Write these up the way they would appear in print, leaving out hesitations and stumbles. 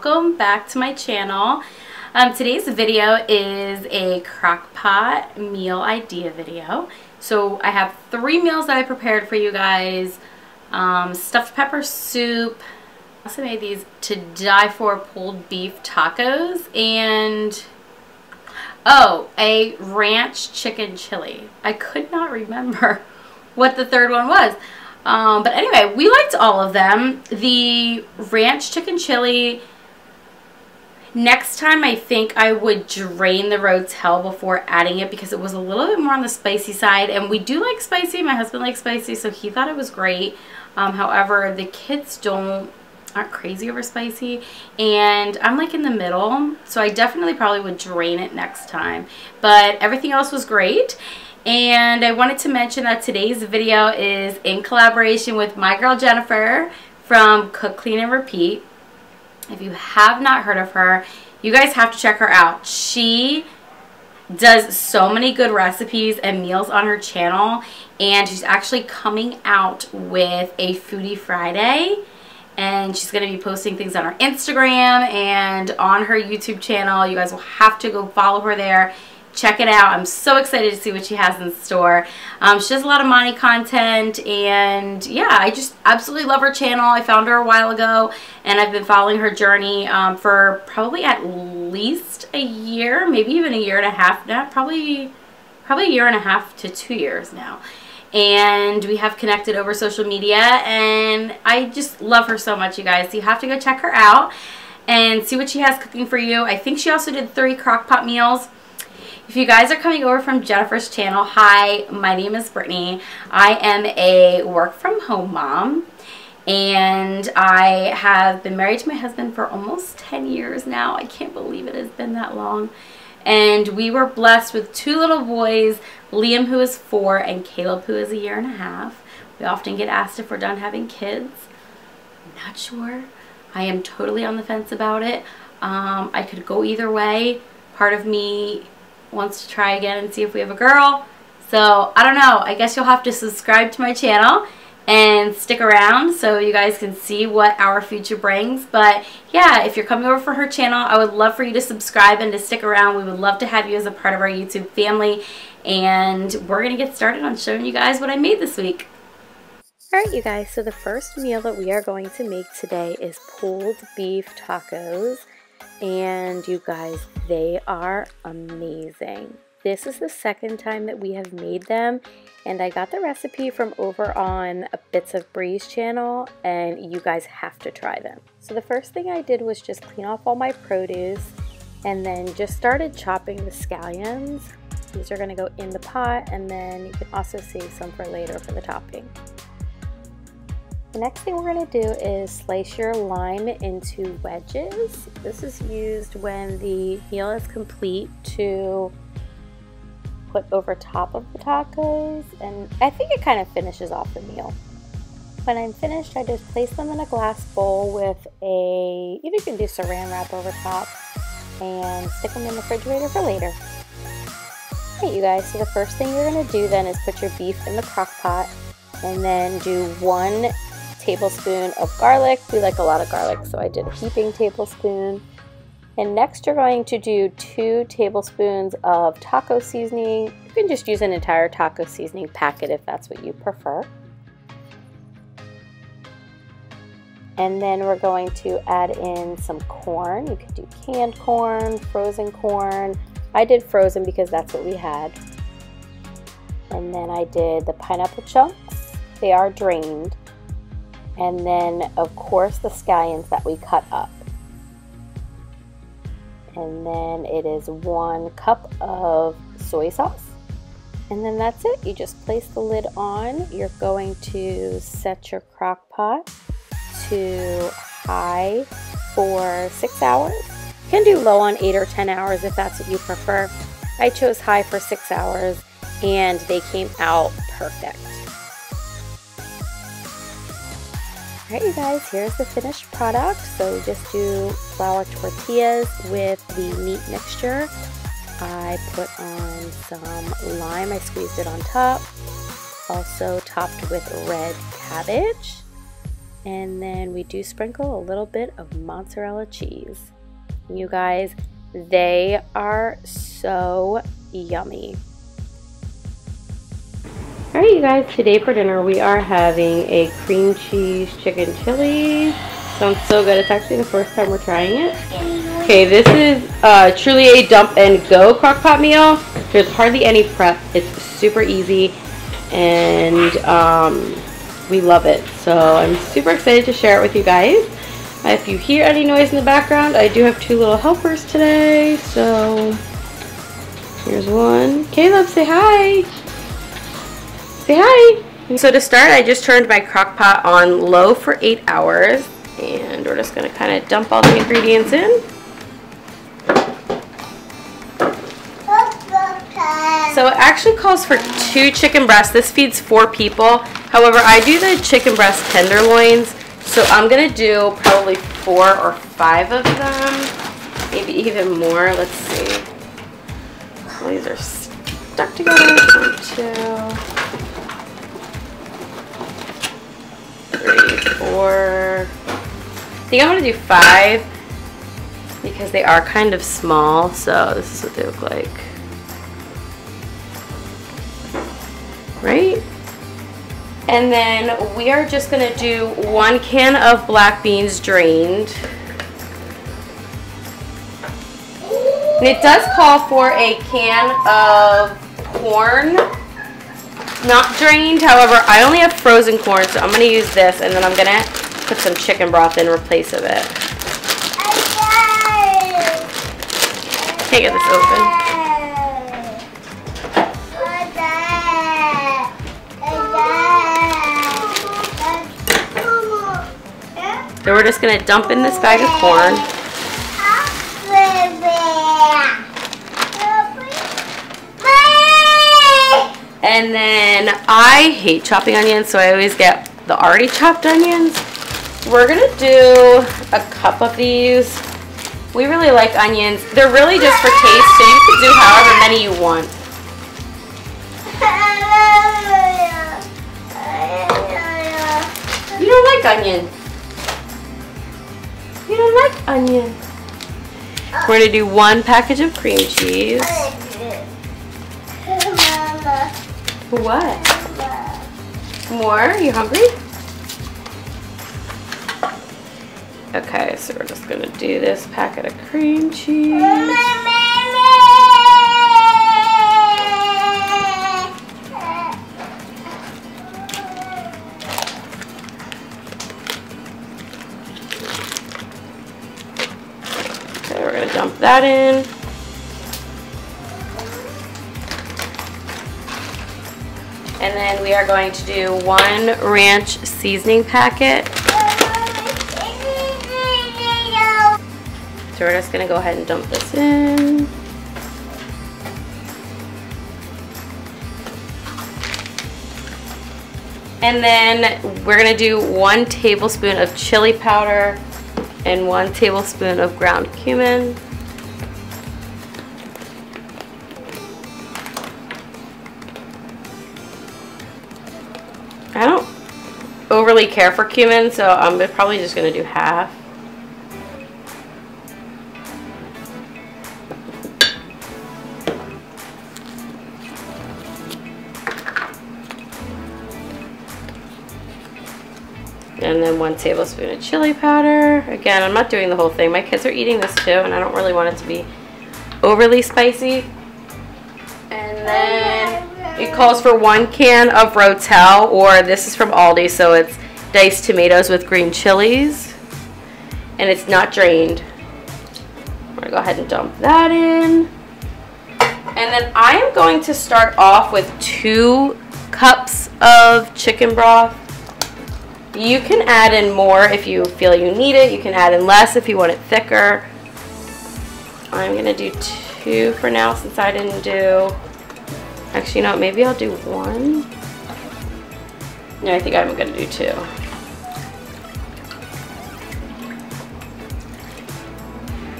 welcome back to my channel. Today's video is a Crockpot meal idea video. So I have 3 meals that I prepared for you guys. Stuffed pepper soup. I also made these to die for pulled beef tacos and a ranch chicken chili. I could not remember what the third one was. But anyway, we liked all of them. The ranch chicken chili, next time I think I would drain the Rotel before adding it because it was a little bit more on the spicy side, and we do like spicy. My husband likes spicy, so he thought it was great. However, the kids aren't crazy over spicy, and I'm like in the middle, so I definitely probably would drain it next time. But everything else was great. And I wanted to mention that today's video is in collaboration with my girl Jennifer from Cook, Clean, and Repeat. If you have not heard of her, you guys have to check her out. She does so many good recipes and meals on her channel, and she's actually coming out with a Foodie Friday, and she's going to be posting things on her Instagram and on her YouTube channel. You guys will have to go follow her there. Check it out. I'm so excited to see what she has in store. She does a lot of Monty content, and yeah, I just absolutely love her channel. I found her a while ago, and I've been following her journey for probably at least a year, maybe even a year and a half now. Probably a year and a half to 2 years now. And we have connected over social media, and I just love her so much, you guys. So you have to go check her out and see what she has cooking for you. I think she also did 3 Crockpot meals. If you guys are coming over from Jennifer's channel, hi, my name is Brittany. I am a work from home mom, and I have been married to my husband for almost 10 years now. I can't believe it has been that long. And we were blessed with 2 little boys, Liam, who is 4, and Caleb, who is a year and a half. We often get asked if we're done having kids. I'm not sure. I am totally on the fence about it. I could go either way. Part of me wants to try again and see if we have a girl. So I don't know. I guess you'll have to subscribe to my channel and stick around so you guys can see what our future brings. But yeah, if you're coming over for her channel, I would love for you to subscribe and to stick around. We would love to have you as a part of our YouTube family, and we're gonna get started on showing you guys what I made this week. Alright, you guys, so the first meal that we are going to make today is pulled beef tacos. And you guys, they are amazing. This is the second time that we have made them, and I got the recipe from over on Bits of Bree's channel, and you guys have to try them. So the first thing I did was just clean off all my produce and then just started chopping the scallions. These are going to go in the pot, and then you can also save some for later for the topping. The next thing we're going to do is slice your lime into wedges. This is used when the meal is complete to put over top of the tacos, and I think it kind of finishes off the meal. When I'm finished, I just place them in a glass bowl with you can do saran wrap over top and stick them in the refrigerator for later. Alright, you guys, so the first thing you're going to do then is put your beef in the crock pot, and then do 1 tablespoon of garlic. We like a lot of garlic, so I did a heaping tablespoon. And next you're going to do 2 tablespoons of taco seasoning. You can just use an entire taco seasoning packet if that's what you prefer. And then we're going to add in some corn. You could do canned corn, frozen corn. I did frozen because that's what we had. And then I did the pineapple chunks. They are drained. And then, of course, the scallions that we cut up. And then it is 1 cup of soy sauce. And then that's it. You just place the lid on. You're going to set your crock pot to high for 6 hours. You can do low on 8 or 10 hours if that's what you prefer. I chose high for 6 hours, and they came out perfect. Alright, you guys, here's the finished product. So just do flour tortillas with the meat mixture. I put on some lime, I squeezed it on top. Also topped with red cabbage. And then we do sprinkle a little bit of mozzarella cheese. You guys, they are so yummy. All right, you guys, today for dinner we are having a cream cheese chicken chili. Sounds so good. It's actually the first time we're trying it. Okay, this is truly a dump and go crock pot meal. There's hardly any prep. It's super easy, and we love it. So I'm super excited to share it with you guys. If you hear any noise in the background, I do have 2 little helpers today. So here's one. Caleb, say hi. Say hi. So to start, I just turned my crock pot on low for 8 hours, and we're just going to kind of dump all the ingredients in. So it actually calls for 2 chicken breasts. This feeds 4 people. However, I do the chicken breast tenderloins, so I'm going to do probably 4 or 5 of them, maybe even more. Let's see. Well, these are stuck together. 1, 2, 3, 4. I think I'm going to do 5 because they are kind of small, so this is what they look like. Right? And then we are just going to do 1 can of black beans drained. And it does call for a can of corn, not drained. However, I only have frozen corn, so I'm going to use this, and then I'm going to put some chicken broth in replace of it. Can't get this open. So we're just going to dump in this bag of corn. And then I hate chopping onions, so I always get the already chopped onions. We're going to do a cup of these. We really like onions. They're really just for taste, so you can do however many you want. You don't like onions. You don't like onions. We're going to do 1 package of cream cheese. What? More? You hungry? Okay, so we're just going to do this packet of cream cheese. We're going to dump that in. And then we are going to do 1 ranch seasoning packet. So we're just going to go ahead and dump this in. And then we're going to do 1 tablespoon of chili powder and 1 tablespoon of ground cumin. I don't overly care for cumin, so I'm probably just going to do half. And then 1 tablespoon of chili powder. Again, I'm not doing the whole thing. My kids are eating this too, and I don't really want it to be overly spicy. And then it calls for 1 can of Rotel, or this is from Aldi, so it's diced tomatoes with green chilies. And it's not drained. I'm going to go ahead and dump that in. And then I am going to start off with 2 cups of chicken broth. You can add in more if you feel you need it. You can add in less if you want it thicker. I'm going to do 2 for now since I didn't do... Actually, no, maybe I'll do 1. No, I think I'm going to do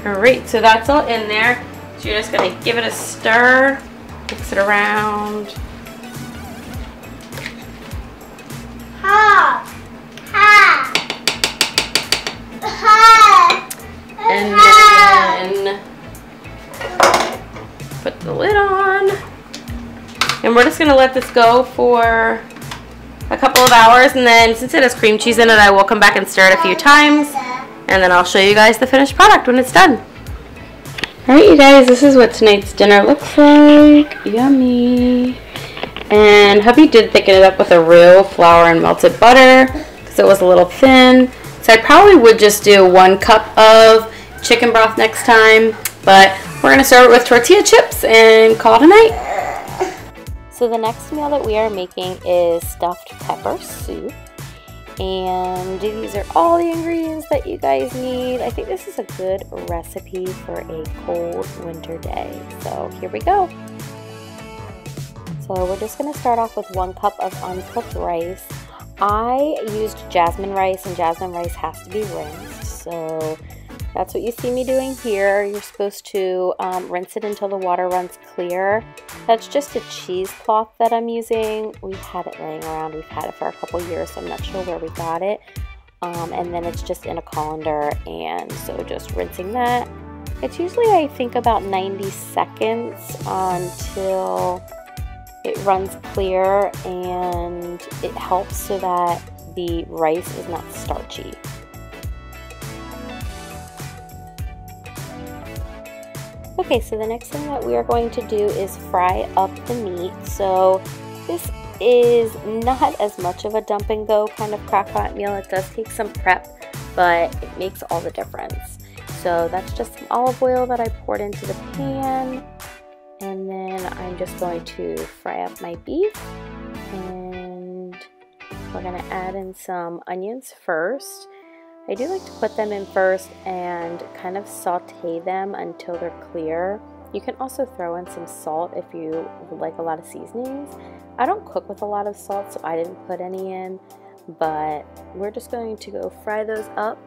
2. Alright, so that's all in there. So you're just going to give it a stir, mix it around. And we're just going to let this go for a couple of hours, and then since it has cream cheese in it, I will come back and stir it a few times, and then I'll show you guys the finished product when it's done. Alright you guys, this is what tonight's dinner looks like. Yummy. And hubby did thicken it up with a roux, flour, and melted butter because it was a little thin. So I probably would just do 1 cup of chicken broth next time, but we're going to serve it with tortilla chips and call it a night. So the next meal that we are making is stuffed pepper soup. And these are all the ingredients that you guys need. I think this is a good recipe for a cold winter day. So here we go. So we're just going to start off with 1 cup of uncooked rice. I used jasmine rice, and jasmine rice has to be rinsed. So that's what you see me doing here. You're supposed to rinse it until the water runs clear. That's just a cheesecloth that I'm using. We've had it laying around. We've had it for a couple years, so I'm not sure where we got it. And then it's just in a colander, and so just rinsing that. It's usually, I think, about 90 seconds until it runs clear, and it helps so that the rice is not starchy. Okay, so the next thing that we are going to do is fry up the meat. So this is not as much of a dump and go kind of crock-pot meal. It does take some prep, but it makes all the difference. So that's just some olive oil that I poured into the pan. And then I'm just going to fry up my beef. And we're going to add in some onions first. I do like to put them in first and kind of saute them until they're clear. You can also throw in some salt if you like a lot of seasonings. I don't cook with a lot of salt, so I didn't put any in, but we're just going to go fry those up.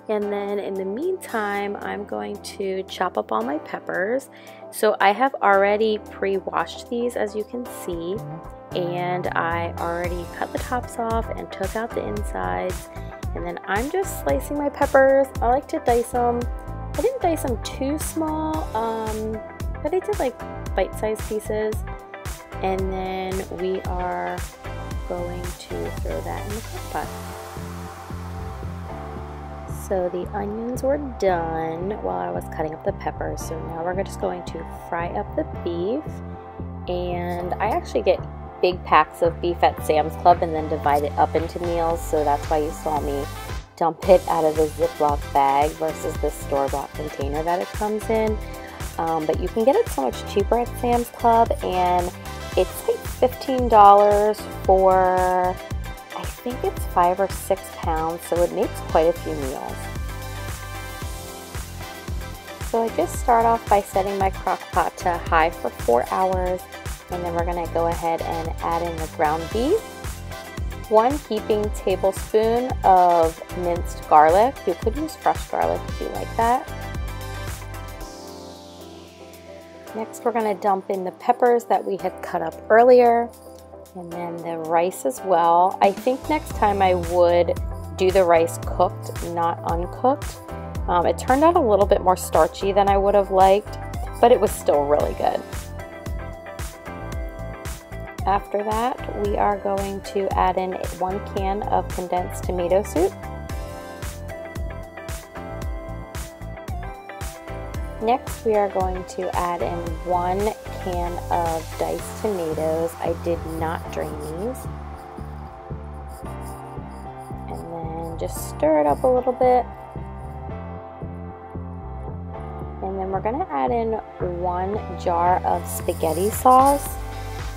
And then in the meantime, I'm going to chop up all my peppers. So I have already pre-washed these, as you can see, and I already cut the tops off and took out the insides. And then I'm just slicing my peppers. I like to dice them. I didn't dice them too small, but I did like bite-sized pieces. And then we are going to throw that in the crock pot. So the onions were done while I was cutting up the peppers. So now we're just going to fry up the beef. And I actually get big packs of beef at Sam's Club and then divide it up into meals, so that's why you saw me dump it out of the Ziploc bag versus the store-bought container that it comes in. But you can get it so much cheaper at Sam's Club, and it's like $15 for, I think it's 5 or 6 pounds, so it makes quite a few meals. So I just start off by setting my crock pot to high for 4 hours. And then we're going to go ahead and add in the ground beef, 1 heaping tablespoon of minced garlic. You could use fresh garlic if you like that. Next, we're going to dump in the peppers that we had cut up earlier, and then the rice as well. I think next time I would do the rice cooked, not uncooked. It turned out a little bit more starchy than I would have liked, but it was still really good. After that, we are going to add in 1 can of condensed tomato soup. Next, we are going to add in 1 can of diced tomatoes. I did not drain these. And then just stir it up a little bit. And then we're going to add in 1 jar of spaghetti sauce.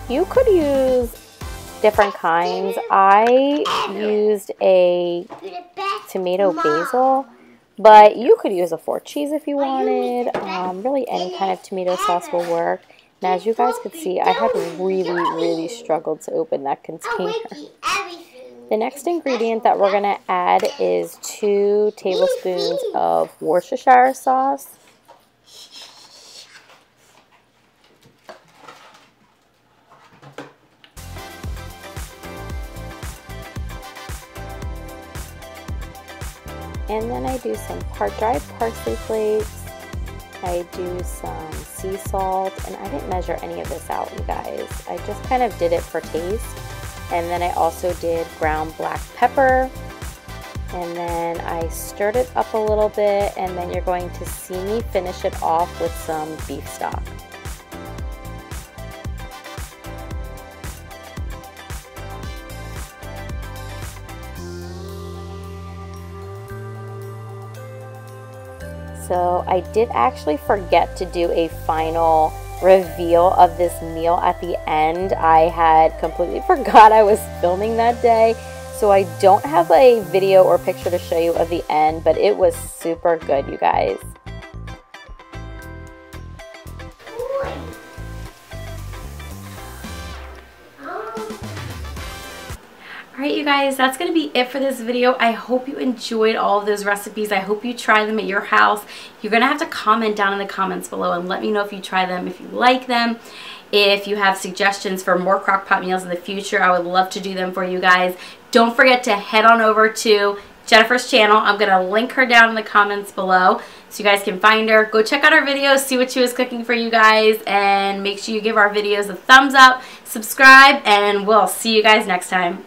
You could use different kinds. I used a tomato basil, but you could use a 4 cheese if you wanted. Really any kind of tomato sauce will work. And as you guys could see, I had really struggled to open that container. The next ingredient that we're going to add is 2 tablespoons of Worcestershire sauce. And then I do some dried parsley flakes, I do some sea salt, and I didn't measure any of this out, you guys. I just kind of did it for taste. And then I also did ground black pepper. And then I stirred it up a little bit, and then you're going to see me finish it off with some beef stock. So I did actually forget to do a final reveal of this meal at the end. I had completely forgot I was filming that day, so I don't have a video or picture to show you of the end, but it was super good, you guys. Alright, you guys, that's going to be it for this video. I hope you enjoyed all of those recipes. I hope you try them at your house. You're going to have to comment down in the comments below and let me know if you try them, if you like them. If you have suggestions for more Crockpot meals in the future, I would love to do them for you guys. Don't forget to head on over to Jennifer's channel. I'm going to link her down in the comments below so you guys can find her. Go check out our videos, see what she was cooking for you guys, and make sure you give our videos a thumbs up, subscribe, and we'll see you guys next time.